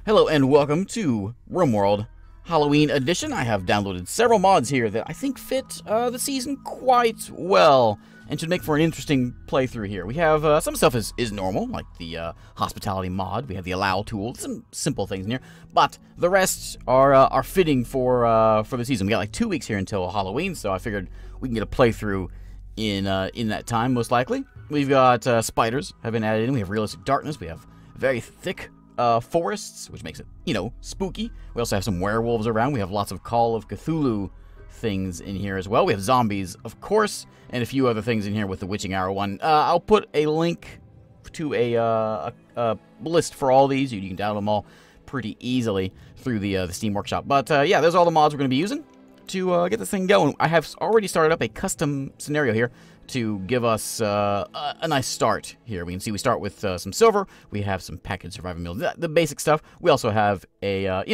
Hello and welcome to RimWorld Halloween Edition. I have downloaded several mods here that I think fit the season quite well and should make for an interesting playthrough here. We have some stuff is normal, like the hospitality mod. We have the allow tool, some simple things in here, but the rest are fitting for the season. We got like 2 weeks here until Halloween, so I figured we can get a playthrough in that time, most likely. We've got spiders have been added in. We have realistic darkness. We have very thick forests, which makes it, spooky. We also have some werewolves around. We have lots of Call of Cthulhu things in here as well. We have zombies, of course, and a few other things in here with the witching hour one. I'll put a link to a list for all these. You can download them all pretty easily through the Steam Workshop. But yeah, there's all the mods we're going to be using to get this thing going. I have already started up a custom scenario here to give us a nice start here. We can see we start with some silver. We have some packaged survivor meals, the basic stuff. We also have a,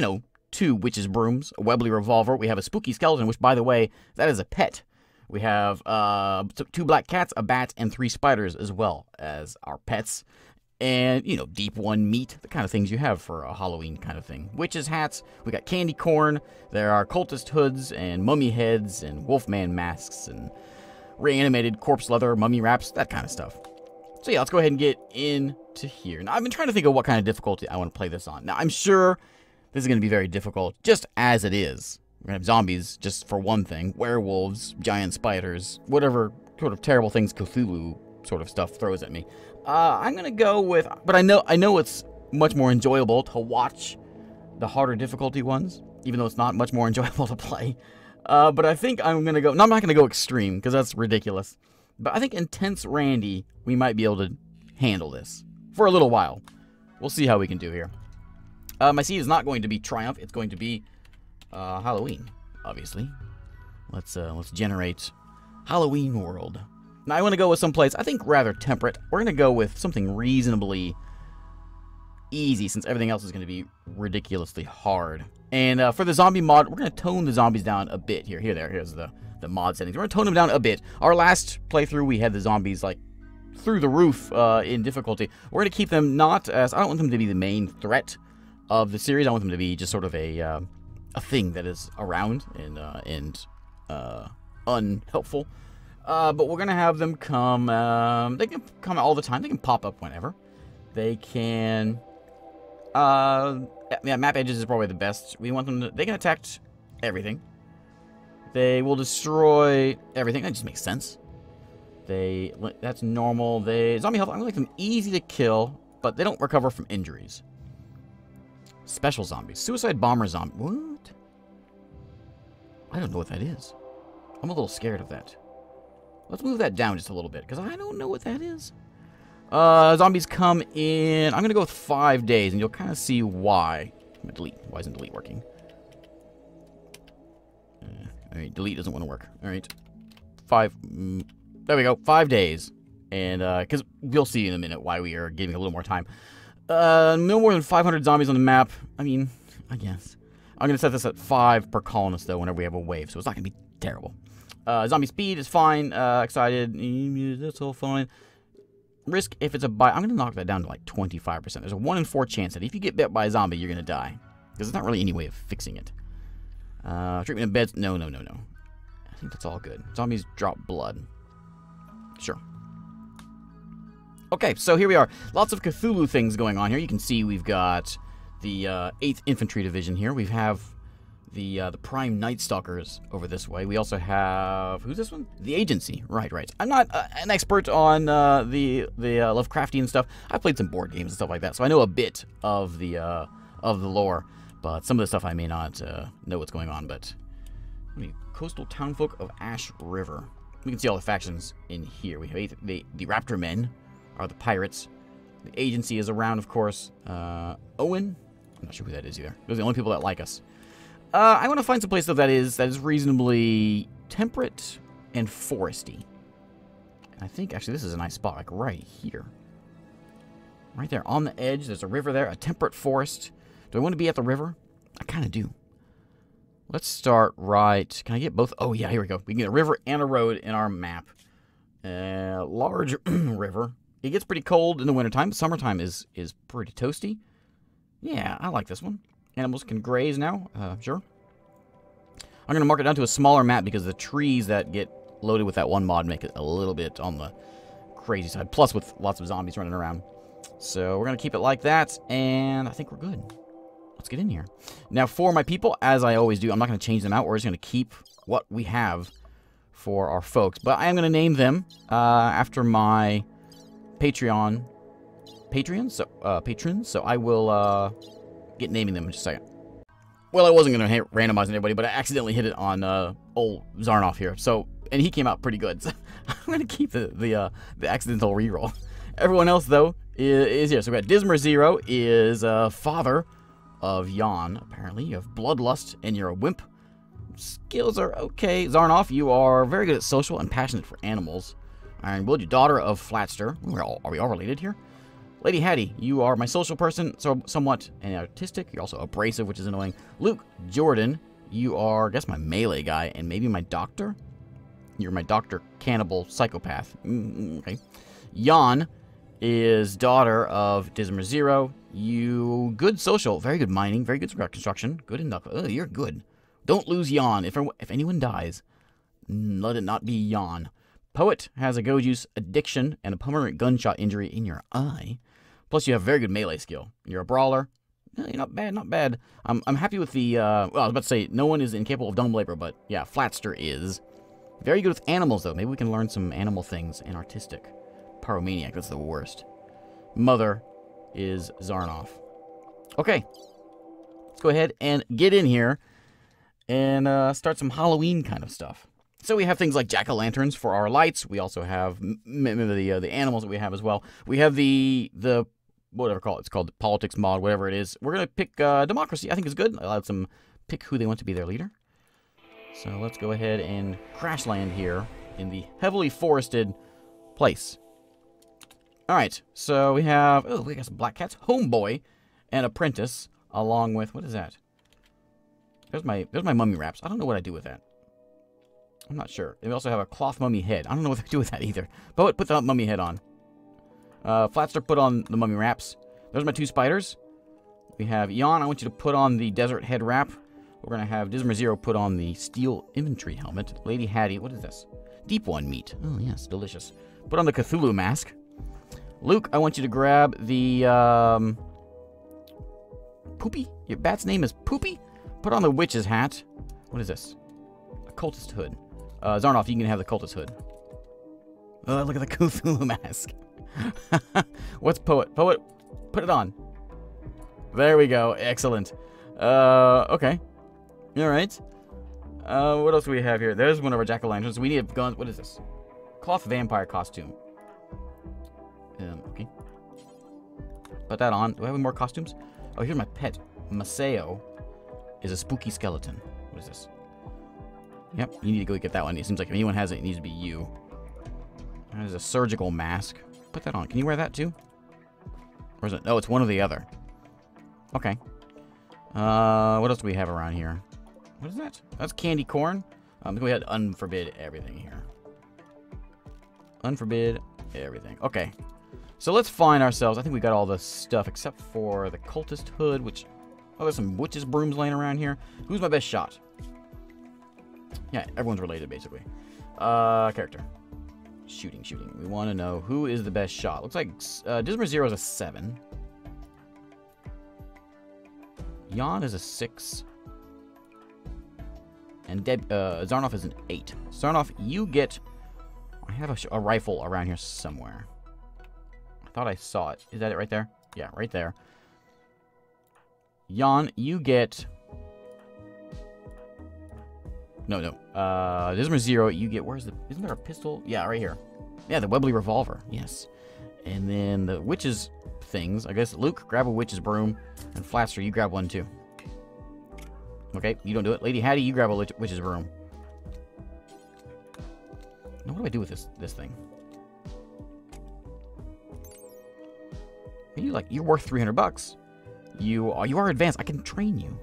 2 witches' brooms, a Webley revolver. We have a spooky skeleton, which, by the way, that is a pet. We have 2 black cats, a bat, and 3 spiders as well as our pets. And, deep one meat, the kind of things you have for a Halloween kind of thing. Witches' hats, we got candy corn, there are cultist hoods, and mummy heads, and wolfman masks, and reanimated corpse leather, mummy wraps, that kind of stuff. So yeah, let's go ahead and get into here. Now, I've been trying to think of what kind of difficulty I want to play this on. Now, I'm sure this is going to be very difficult, just as it is. We're going to have zombies, just for one thing, werewolves, giant spiders, whatever sort of terrible things Cthulhu sort of stuff throws at me. I'm going to go with, but I know it's much more enjoyable to watch the harder difficulty ones, even though it's not much more enjoyable to play. But I think I'm going to go, no, I'm not going to go extreme, because that's ridiculous. But I think Intense Randy, we might be able to handle this for a little while. We'll see how we can do here. My seed is not going to be Triumph, it's going to be Halloween, obviously. Let's generate Halloween World. Now, I want to go with someplace, I think, rather temperate. We're going to go with something reasonably easy, since everything else is going to be ridiculously hard. And for the zombie mod, we're going to tone the zombies down a bit here. Here's the mod settings. We're going to tone them down a bit. Our last playthrough, we had the zombies, like, through the roof in difficulty. We're going to keep them not as... I don't want them to be the main threat of the series. I want them to be just sort of a thing that is around and unhelpful. But we're going to have them come... they can come all the time. They can pop up whenever. They can... yeah, map edges is probably the best. We want them to... They can attack everything. They will destroy everything. That just makes sense. That's normal. Zombie health, I'm going to make them easy to kill, but they don't recover from injuries. Special zombies. Suicide bomber zombie. What? I don't know what that is. I'm a little scared of that. Let's move that down just a little bit, because I don't know what that is. Zombies come in... I'm going to go with 5 days, and you'll kind of see why. I'm going to delete. Why isn't delete working? Alright, delete doesn't want to work. Alright. 5... there we go. 5 days. And, because we'll see in a minute why we are giving a little more time. No more than 500 zombies on the map. I mean, I guess. I'm going to set this at 5 per colonist, though, whenever we have a wave, so it's not going to be terrible. Zombie speed is fine. Excited. That's all fine. Risk if it's a bite. I'm going to knock that down to like 25%. There's a 1 in 4 chance that if you get bit by a zombie, you're going to die. Because there's not really any way of fixing it. Treatment of beds. No. I think that's all good. Zombies drop blood. Sure. Okay, so here we are. Lots of Cthulhu things going on here. You can see we've got the 8th Infantry Division here. We have the Prime Night Stalkers over this way. We also have... Who's this one? The Agency. Right. I'm not an expert on the Lovecraftian stuff. I've played some board games and stuff like that, so I know a bit of the lore. But some of the stuff I may not know what's going on. But Coastal Townfolk of Ash River. We can see all the factions in here. We have the Raptor Men are the pirates. The Agency is around, of course. Owen. I'm not sure who that is either. Those are the only people that like us. I want to find some place though that is reasonably temperate and foresty. And I think actually this is a nice spot, like right here. Right there on the edge. There's a river there, a temperate forest. Do I want to be at the river? I kind of do. Let's start right. Can I get both? Oh yeah, here we go. We can get a river and a road in our map. Large river. It gets pretty cold in the wintertime. Summertime is pretty toasty. Yeah, I like this one. Animals can graze now. Sure. I'm going to mark it down to a smaller map because the trees that get loaded with that one mod make it a little bit on the crazy side. Plus with lots of zombies running around. So we're going to keep it like that, and I think we're good. Let's get in here. Now for my people, as I always do, I'm not going to change them out. We're just going to keep what we have for our folks. But I am going to name them after my patrons. So I will get naming them in just a second. Well, I wasn't going to randomize anybody, but I accidentally hit it on old Zarnoff here. So, and he came out pretty good. So I'm going to keep the accidental reroll. Everyone else, though, is here. So we got Dismer Zero is father of Jan, apparently. You have Bloodlust, and you're a wimp. Skills are okay. Zarnoff, you are very good at social and passionate for animals. Ironwood, your daughter of Flatster. Are we all related here? Lady Hattie, you are my social person, so somewhat artistic. You're also abrasive, which is annoying. Luke Jordan, you are, I guess, my melee guy, and maybe my doctor? You're my doctor cannibal psychopath. Okay. Jan is daughter of Dismer Zero. You good social, very good mining, very good construction, good enough. You're good. Don't lose Jan. If anyone dies, let it not be Jan. Poet has a go juice addiction and a permanent gunshot injury in your eye. Plus, you have very good melee skill. You're a brawler. You're not bad, not bad. I'm happy with the, well, I was about to say, no one is incapable of dumb labor, but yeah, Flatster is. Very good with animals, though. Maybe we can learn some animal things. And artistic. Pyromaniac, that's the worst. Mother is Zarnoff. Okay. Let's go ahead and get in here and start some Halloween kind of stuff. So we have things like jack-o'-lanterns for our lights. We also have the animals that we have as well. We have the whatever it's called the politics mod, whatever it is. We're gonna pick democracy. I think is good. I let them pick who they want to be their leader. So let's go ahead and crash land here in the heavily forested place. All right. So we have we got some black cats, homeboy, and apprentice, along with what is that? There's my mummy wraps. I don't know what I do with that. I'm not sure. We also have a cloth mummy head. I don't know what to do with that either. But put the mummy head on. Flatster put on the mummy wraps. There's my two spiders. We have Jan. I want you to put on the desert head wrap. We're going to have Dismer Zero put on the steel infantry helmet. Lady Hattie, what is this? Deep one meat. Oh, yes, delicious. Put on the Cthulhu mask. Luke, I want you to grab the, Poopy? Your bat's name is Poopy? Put on the witch's hat. What is this? A cultist hood. Zarnoff, you can have the cultist hood. Look at the Cthulhu mask. What's Poet? Poet, put it on. There we go. Excellent. Okay. Alright. What else do we have here? There's one of our jack-o'-lanterns. We need guns. What is this? Cloth vampire costume. Okay. Put that on. Do I have any more costumes? Oh, here's my pet. Maceo is a spooky skeleton. What is this? Yep, you need to go get that one. It seems like if anyone has it, it needs to be you. There's a surgical mask. Put that on. Can you wear that too? Or is it? No, it's one or the other. Okay. What else do we have around here? What is that? That's candy corn. Go ahead and unforbid everything here. Unforbid everything. Okay. So let's find ourselves. I think we got all the stuff except for the cultist hood, which... Oh, there's some witches' brooms laying around here. Who's my best shot? Yeah, everyone's related, basically. Character. Shooting. We want to know who is the best shot. Looks like Dismer Zero is a 7. Jan is a 6. And Zarnoff is an 8. Zarnoff, you get... I have a rifle around here somewhere. I thought I saw it. Is that it right there? Yeah, right there. Jan, you get... No. Dismer Zero, you get... Where's the... Isn't there a pistol? Yeah, right here. Yeah, the Webley revolver. Yes. And then the witches things. I guess Luke, grab a witch's broom. And Flatster, you grab one too. Okay, you don't do it. Lady Hattie, you grab a witch's broom. Now, what do I do with this thing? You're worth 300 bucks. You are advanced. I can train you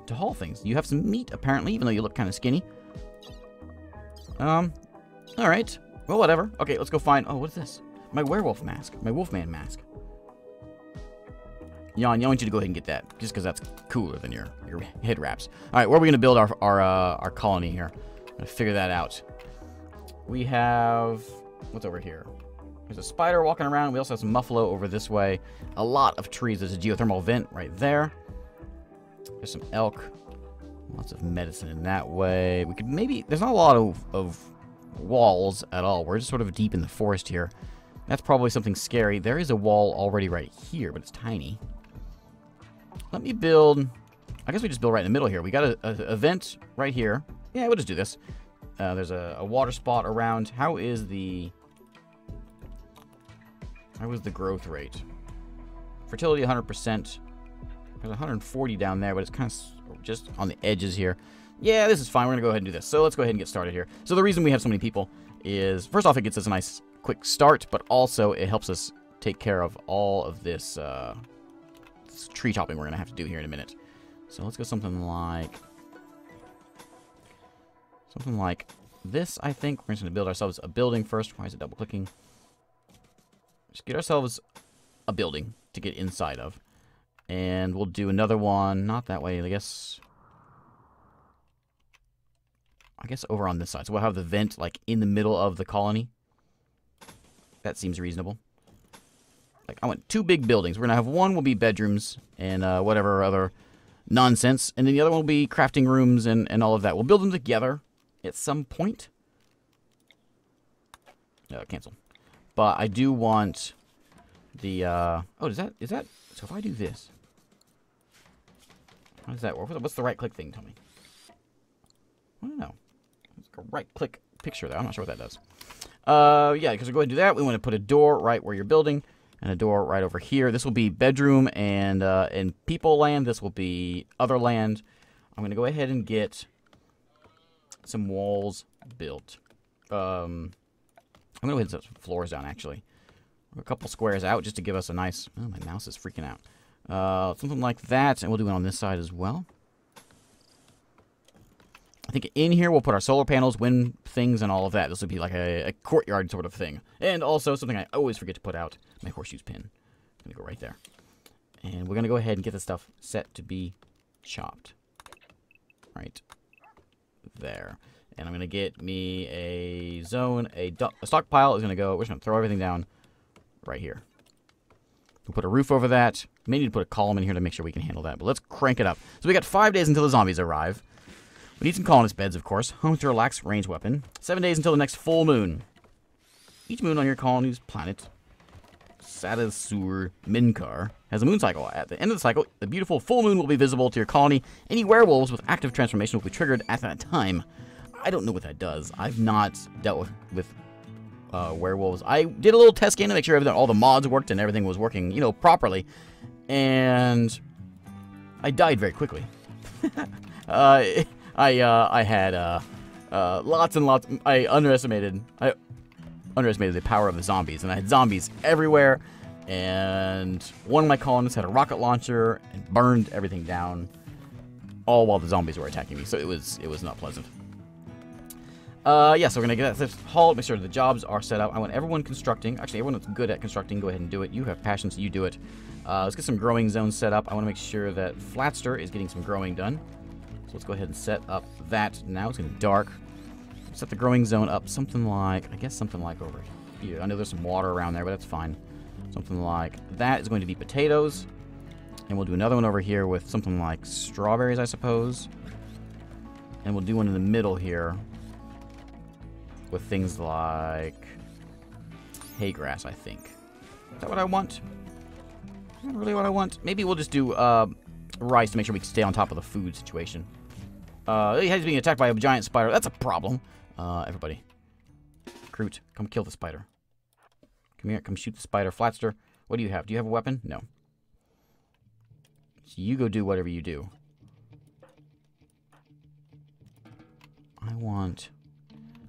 to haul things. You have some meat, apparently, even though you look kind of skinny. Alright. Well, whatever. Okay, let's go find... Oh, what is this? My werewolf mask. My wolfman mask. Jan, I want you to go ahead and get that, just because that's cooler than your head wraps. All right, where are we going to build our colony here? I'm going to figure that out. We have... What's over here? There's a spider walking around. We also have some muffalo over this way. A lot of trees. There's a geothermal vent right there. There's some elk. Lots of medicine in that way. We could maybe... There's not a lot of walls at all. We're just sort of deep in the forest here. That's probably something scary. There is a wall already right here, but it's tiny. Let me build... I guess we just build right in the middle here. We got a vent right here. Yeah, we'll just do this. There's a water spot around. How is the growth rate? Fertility 100%. There's 140 down there, but it's kind of just on the edges here. Yeah, this is fine. We're going to go ahead and do this. So let's go ahead and get started here. So the reason we have so many people is, first off, it gets us a nice quick start, but also it helps us take care of all of this, this tree chopping we're going to have to do here in a minute. So let's go something like this, I think. We're just going to build ourselves a building first. Why is it double-clicking? Just get ourselves a building to get inside of. And we'll do another one, not that way, I guess over on this side. So we'll have the vent, like, in the middle of the colony. That seems reasonable. Like, I want 2 big buildings. We're going to have one will be bedrooms and whatever other nonsense. And then the other one will be crafting rooms and all of that. We'll build them together at some point. Cancel. But I do want the... oh, is that... So if I do this... How does that work? What's the right-click thing? Tell me. I don't know. It's like a right-click picture there. I'm not sure what that does. Yeah, because we're going to do that. We want to put a door right where you're building, and a door right over here. This will be bedroom and people land. This will be other land. I'm going to go ahead and get some walls built. I'm going to go ahead and set some floors down, actually. A couple squares out just to give us a nice... Oh, my mouse is freaking out. Something like that, and we'll do it on this side as well. I think in here we'll put our solar panels, wind things, and all of that. This will be like a courtyard sort of thing. And also something I always forget to put out, my horseshoes pin. It's going to go right there. And we're going to go ahead and get this stuff set to be chopped. Right there. And I'm going to get me a zone, a stockpile is going to go, we're just going to throw everything down right here. We'll put a roof over that. May need to put a column in here to make sure we can handle that. But let's crank it up. So we got 5 days until the zombies arrive. We need some colonist beds, of course. Home to relax range weapon. 7 days until the next full moon. Each moon on your colony's planet, Sadasur Minkar, has a moon cycle. At the end of the cycle, the beautiful full moon will be visible to your colony. Any werewolves with active transformation will be triggered at that time. I don't know what that does. I've not dealt with werewolves. I did a little test scan to make sure all the mods worked and everything was working, you know, properly. And I died very quickly. I had lots and lots. I underestimated the power of the zombies, and I had zombies everywhere. And one of my colonists had a rocket launcher and burned everything down, all while the zombies were attacking me. So it was not pleasant. Yeah, so we're gonna get this hauled, make sure the jobs are set up. I want everyone constructing. Actually, everyone that's good at constructing, go ahead and do it. You have passion, so you do it. Let's get some growing zones set up. I want to make sure that Flatster is getting some growing done. So let's go ahead and set up that now. It's getting dark. Set the growing zone up something like, I guess something like over here. I know there's some water around there, but that's fine. Something like that is going to be potatoes. And we'll do another one over here with something like strawberries, I suppose. And we'll do one in the middle here with things like hay grass, I think. Is that what I want? Is that really what I want? Maybe we'll just do rice to make sure we can stay on top of the food situation. He's being attacked by a giant spider. That's a problem. Everybody. Groot, come kill the spider. Come here, come shoot the spider. Flatster, what do you have? Do you have a weapon? No. So you go do whatever you do. I want...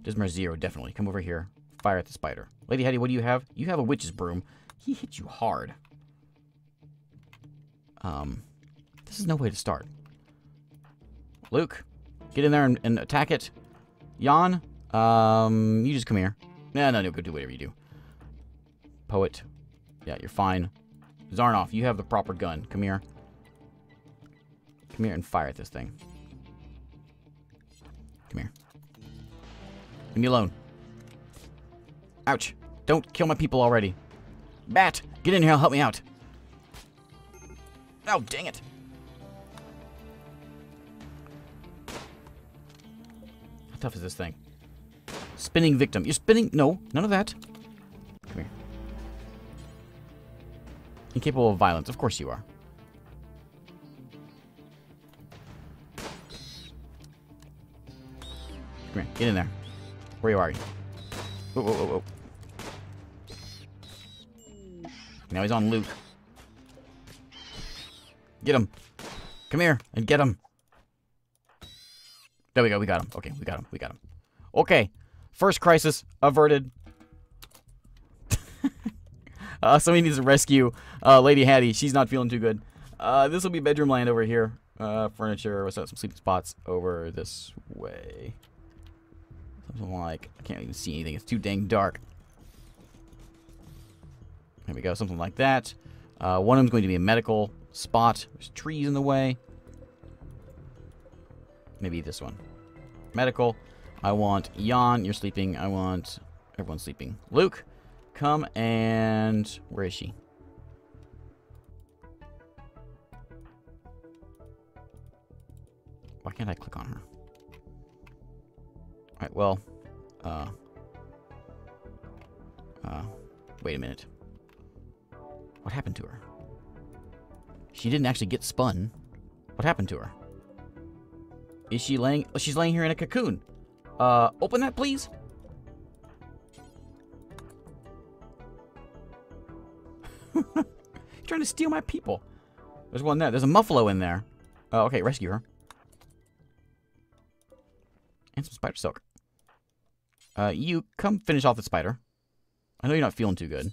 Dismar 0, definitely. Come over here. Fire at the spider. Lady Hetty, what do you have? You have a witch's broom. He hit you hard. This is no way to start. Luke, get in there and attack it. Jan, you just come here. No, go do whatever you do. Poet. Yeah, you're fine. Zarnoff, you have the proper gun. Come here. Come here and fire at this thing. Come here. Leave me alone. Ouch. Don't kill my people already. Bat, get in here. Help me out. Oh, dang it. How tough is this thing? Spinning victim. You're spinning? No, none of that. Come here. Incapable of violence. Of course you are. Come here. Get in there. Where are you? Whoa, whoa, whoa, whoa. Now he's on Luke. Get him. Come here and get him. There we go. We got him. Okay, we got him. We got him. Okay. First crisis averted. Somebody needs to rescue Lady Hattie. She's not feeling too good. This will be bedroom land over here. Furniture. What's up? Some sleeping spots over this way. Something like... I can't even see anything. It's too dang dark. There we go. Something like that. One of them's going to be a medical spot. There's trees in the way. Maybe this one. Medical. I want Jan. You're sleeping. I want... Everyone's sleeping. Luke, come and... Where is she? Why can't I click on her? Alright, well... wait a minute. What happened to her? She didn't actually get spun. What happened to her? Is she laying... Oh, she's laying here in a cocoon. Open that, please. You're trying to steal my people. There's one there. There's a muffalo in there. Okay, rescue her. And some spider silk. You come finish off the spider. I know you're not feeling too good.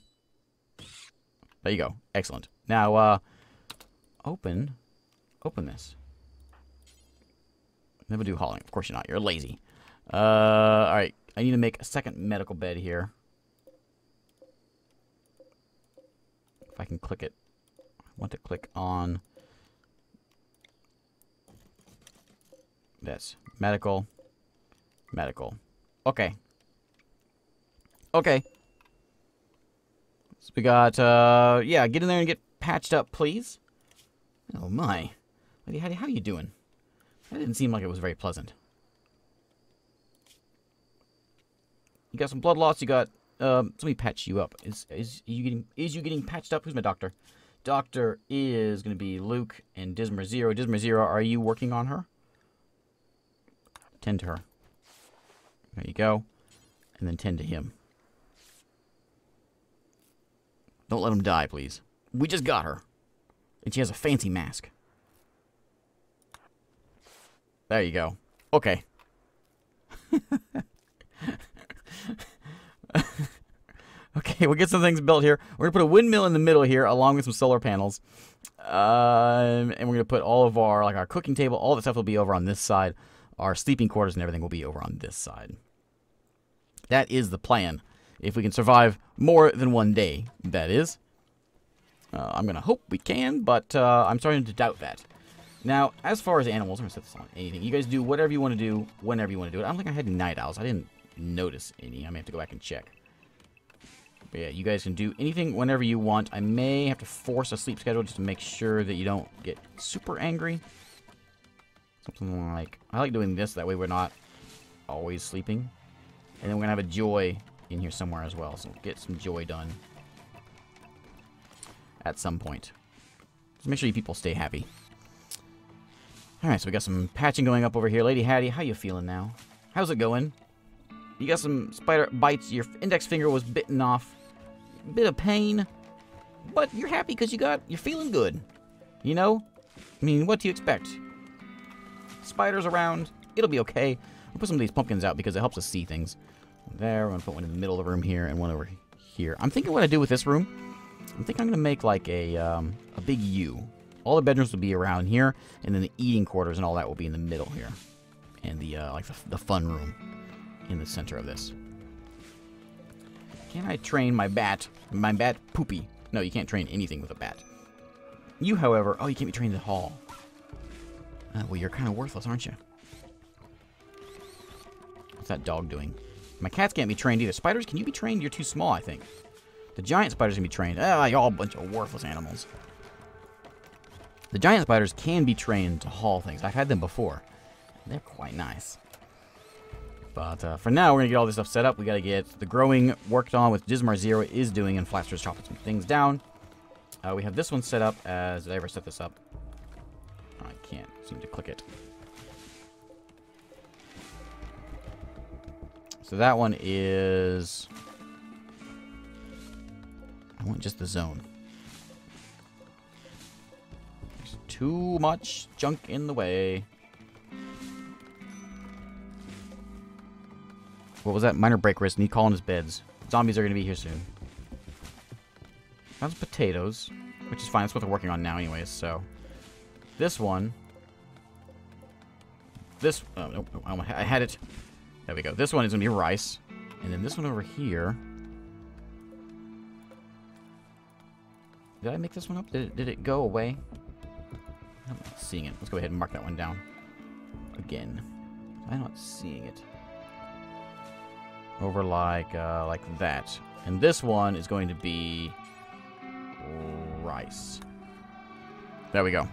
There you go. Excellent. Now, open this. Never do hauling. Of course you're not. You're lazy. Alright. I need to make a second medical bed here. If I can click it. I want to click on this. Medical. Medical. Okay. Okay. So we got, yeah, get in there and get patched up, please. Oh, my. Lady Hattie, how are you doing? That didn't seem like it was very pleasant. You got some blood loss. You got, let me patch you up. Is you getting patched up? Who's my doctor? Doctor is going to be Luke and Dismer Zero. Dismer Zero, are you working on her? Tend to her. There you go. And then tend to him. Don't let him die, please. We just got her. And she has a fancy mask. There you go. Okay. Okay, we'll get some things built here. We're going to put a windmill in the middle here, along with some solar panels. And we're going to put all of our, like our cooking table, all the stuff will be over on this side. Our sleeping quarters and everything will be over on this side. That is the plan. If we can survive more than one day, that is. I'm going to hope we can, but I'm starting to doubt that. Now, as far as animals, I'm going to set this on anything. You guys do whatever you want to do, whenever you want to do it. I don't think I had any night owls. I didn't notice any. I may have to go back and check. But yeah, you guys can do anything whenever you want. I may have to force a sleep schedule just to make sure that you don't get super angry. Something like... I like doing this. That way we're not always sleeping. And then we're going to have a joy in here somewhere as well. So get some joy done. At some point. Just make sure you people stay happy. Alright, so we got some patching going up over here. Lady Hattie, how you feeling now? How's it going? You got some spider bites. Your index finger was bitten off. A bit of pain. But you're happy because you're feeling good. You know? I mean, what do you expect? Spiders around. It'll be okay. We'll put some of these pumpkins out because it helps us see things. There, we're going to put one in the middle of the room here and one over here. I'm thinking what I do with this room. I'm thinking I'm going to make like a big U. All the bedrooms will be around here, and then the eating quarters and all that will be in the middle here. And the like the fun room in the center of this. Can I train my bat? My bat poopy. No, you can't train anything with a bat. You, however... Oh, you can't be trained to haul. Well, you're kind of worthless, aren't you? What's that dog doing? My cats can't be trained either. Spiders, can you be trained? You're too small, I think. The giant spiders can be trained. Ah, you're all a bunch of worthless animals. The giant spiders can be trained to haul things. I've had them before. They're quite nice. But for now, we're going to get all this stuff set up. We got to get the growing worked on, which Dismar Zero is doing, and Flaster's chopping some things down. We have this one set up as... Did I ever set this up? I can't seem to click it. So that one is... I want just the zone. There's too much junk in the way. What was that? Minor break risk. Need calling his beds. Zombies are going to be here soon. That's potatoes, which is fine. That's what they're working on now anyways, so... This one... This... Oh, nope. I had it. There we go. This one is going to be rice. And then this one over here... Did I make this one up? Did it go away? I'm not seeing it. Let's go ahead and mark that one down. Again. I'm not seeing it. Over like that. And this one is going to be... rice. There we go.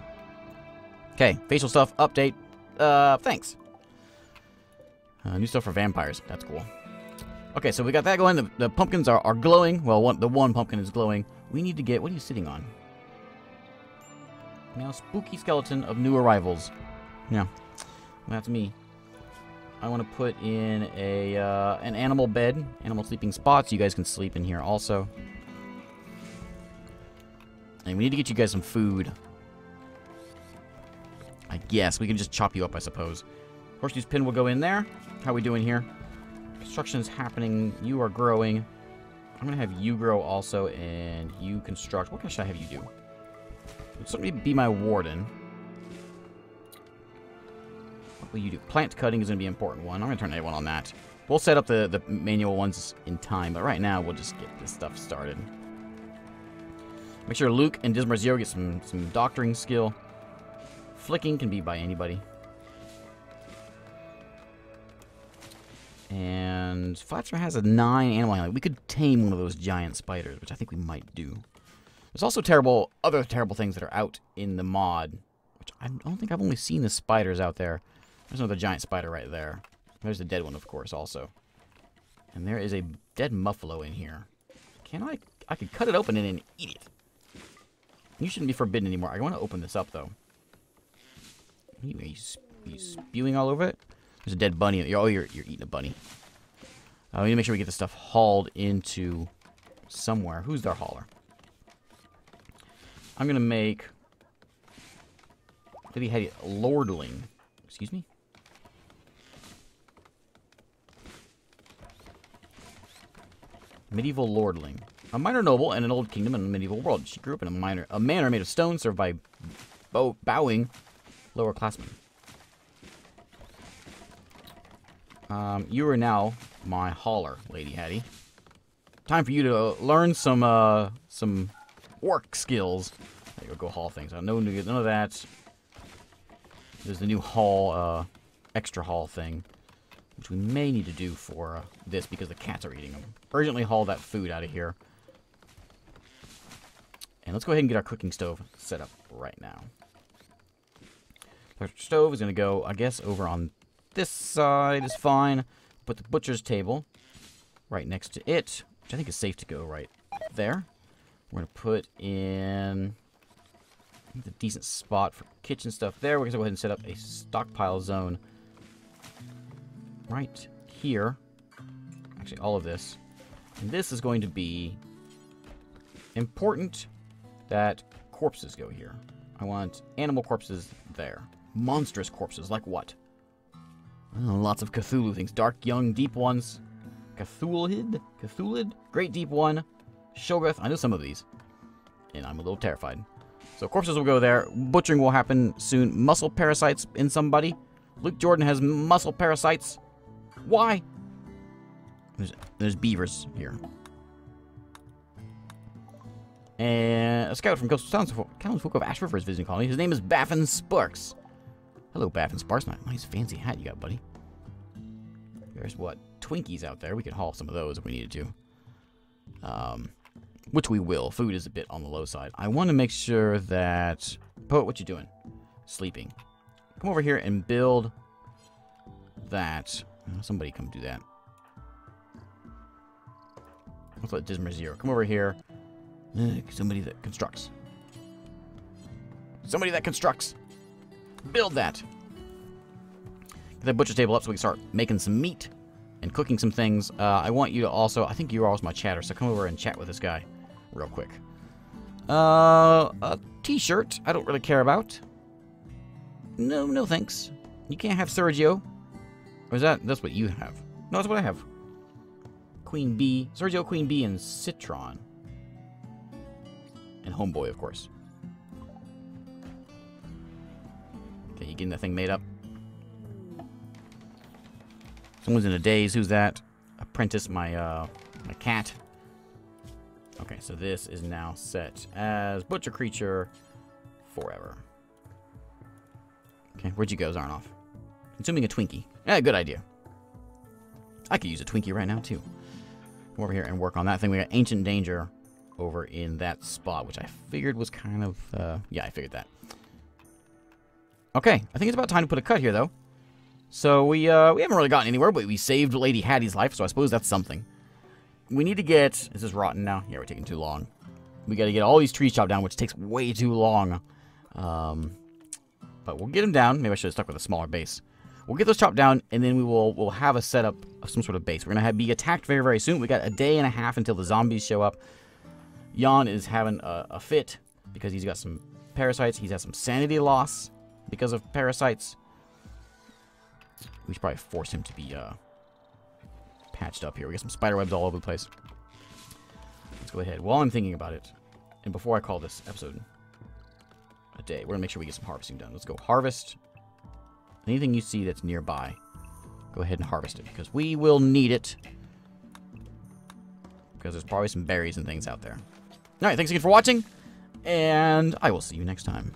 Okay, facial stuff, update. Thanks. New stuff for vampires. That's cool. Okay, so we got that going. The pumpkins are glowing. Well, the one pumpkin is glowing. We need to get... What are you sitting on? Now, spooky skeleton of new arrivals. Yeah, that's me. I want to put in an animal bed, animal sleeping spots. You guys can sleep in here also. And we need to get you guys some food. I guess. We can just chop you up, I suppose. Horseshoe's pin will go in there. How are we doing here? Construction is happening. You are growing. I'm going to have you grow also, and you construct. What should I have you do? Somebody be my warden. What will you do? Plant cutting is going to be an important one. I'm going to turn A1 on that. We'll set up the manual ones in time, but right now we'll just get this stuff started. Make sure Luke and Dismar Zero get some doctoring skill. Flicking can be by anybody. And Flatzer has a 9 animal handling. We could tame one of those giant spiders, which I think we might do. There's also other terrible things that are out in the mod, which I don't think I've only seen the spiders out there. There's another giant spider right there. There's the dead one, of course, also. And there is a dead muffalo in here. Can I could cut it open and eat it. You shouldn't be forbidden anymore. I want to open this up, though. Are you spewing all over it? There's a dead bunny. Oh, you're eating a bunny. We need to make sure we get this stuff hauled into somewhere. Who's their hauler? I'm going to make... Maybe had a lordling. Excuse me? Medieval lordling. A minor noble in an old kingdom in a medieval world. She grew up in a manor made of stone served by bowing lower classmen. You are now my hauler, Lady Hattie. Time for you to learn some work skills. There you go haul things. None of that. There's the new haul, extra haul thing, which we may need to do for this because the cats are eating them. Urgently haul that food out of here. And let's go ahead and get our cooking stove set up right now. Our stove is going to go, I guess, over on this side is fine. Put the butcher's table right next to it, which I think is safe to go right there. We're going to put in a decent spot for kitchen stuff there. We're going to go ahead and set up a stockpile zone right here. Actually, all of this. And this is going to be important that corpses go here. I want animal corpses there. Monstrous corpses, like what? Oh, lots of Cthulhu things. Dark, young, deep ones. Cthulhu? Great deep one. Shoggoth. I know some of these. And I'm a little terrified. So corpses will go there. Butchering will happen soon. Muscle parasites in somebody. Luke Jordan has muscle parasites. Why? There's beavers here. And a scout from coastal townsfolk of Ash River is visiting colony. His name is Baffin Sparks. Hello, Baffin Sparks. Nice fancy hat you got, buddy. There's what? Twinkies out there. We could haul some of those if we needed to. Which we will. Food is a bit on the low side. I want to make sure that... Poet, what you doing? Sleeping. Come over here and build that. Somebody come do that. Let's let Dismer 0. Come over here. Somebody that constructs. Somebody that constructs. Build that. Get that butcher table up so we can start making some meat and cooking some things. I want you to also... I think you're also my chatter, so come over and chat with this guy real quick. A t-shirt I don't really care about. No thanks. You can't have Sergio. Or is that's what you have? No, that's what I have. Queen Bee. Sergio, Queen Bee, and Citron. And Homeboy, of course. Okay, you getting that thing made up? Someone's in a daze. Who's that? Apprentice, my cat. Okay, so this is now set as Butcher Creature forever. Okay, where'd you go, Zarnoff? Consuming a Twinkie. Yeah, good idea. I could use a Twinkie right now, too. Come over here and work on that thing. We got Ancient Danger over in that spot, which I figured was kind of... yeah, I figured that. Okay, I think it's about time to put a cut here, though. So we haven't really gotten anywhere, but we saved Lady Hattie's life, so I suppose that's something. We need to get... Is this rotten now? Yeah, we're taking too long. We got to get all these trees chopped down, which takes way too long. But we'll get them down. Maybe I should have stuck with a smaller base. We'll get those chopped down, and then we'll have a setup of some sort of base. We're going to be attacked very, very soon. We got a day and a half until the zombies show up. Jan is having a fit because he's got some parasites. He's had some sanity loss because of parasites. We should probably force him to be patched up here. We got some spider webs all over the place. Let's go ahead. While I'm thinking about it, and before I call this episode a day, we're going to make sure we get some harvesting done. Let's go harvest. Anything you see that's nearby, go ahead and harvest it, because we will need it. Because there's probably some berries and things out there. Alright, thanks again for watching, and I will see you next time.